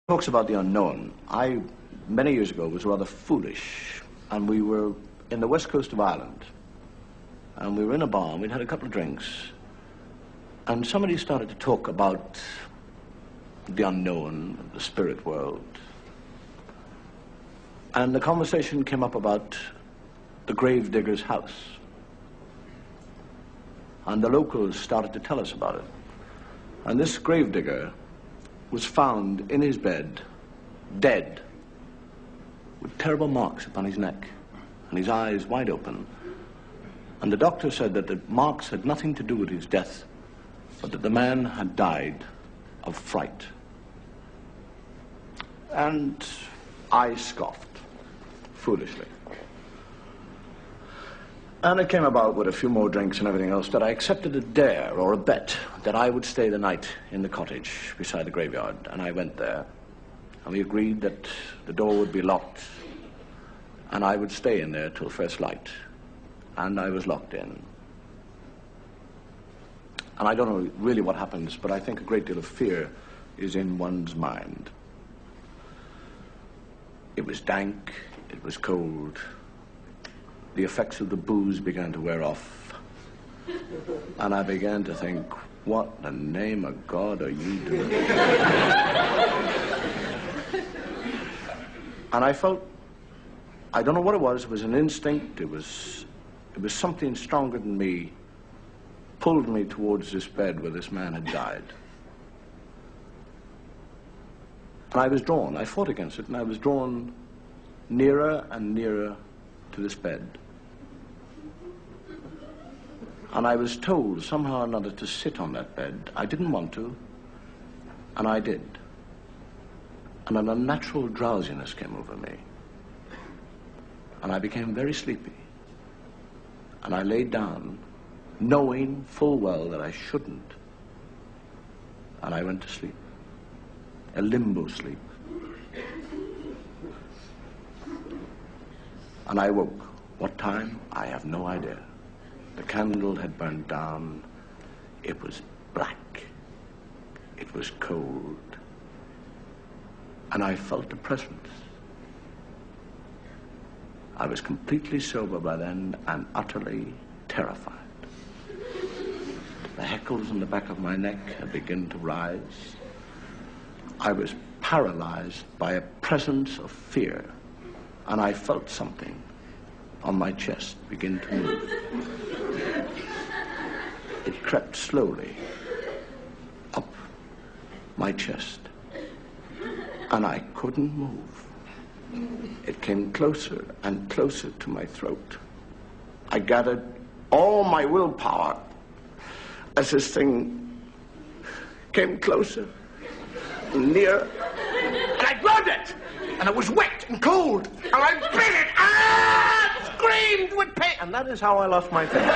Talks about the unknown. I, many years ago, was rather foolish, and we were in the west coast of Ireland, and we were in a bar, and we'd had a couple of drinks, and somebody started to talk about the unknown, the spirit world, and the conversation came up about the grave digger's house, and the locals started to tell us about it, and this grave digger was found in his bed, dead, with terrible marks upon his neck, and his eyes wide open. And the doctor said that the marks had nothing to do with his death, but that the man had died of fright. And I scoffed, foolishly. And it came about with a few more drinks and everything else that I accepted a dare or a bet that I would stay the night in the cottage beside the graveyard. And I went there, and we agreed that the door would be locked, and I would stay in there till first light. And I was locked in. And I don't know really what happens, but I think a great deal of fear is in one's mind. It was dank, it was cold. The effects of the booze began to wear off. And I began to think, what in the name of God are you doing? And I felt, I don't know what it was an instinct, it was something stronger than me, pulled me towards this bed where this man had died. And I was drawn, I fought against it, and I was drawn nearer and nearer to this bed. And I was told somehow or another to sit on that bed. I didn't want to, and I did. And an unnatural drowsiness came over me. And I became very sleepy. And I laid down, knowing full well that I shouldn't. And I went to sleep, a limbo sleep. And I woke. What time? I have no idea. The candle had burned down. It was black. It was cold. And I felt a presence. I was completely sober by then and utterly terrified. The hackles on the back of my neck had begun to rise. I was paralyzed by a presence of fear, and I felt something on my chest begin to move. It crept slowly up my chest, and I couldn't move. It came closer and closer to my throat. I gathered all my willpower as this thing came closer and nearer, and I grabbed it, and it was wet and cold, and I bit it, screamed with pain, and that is how I lost my fingers.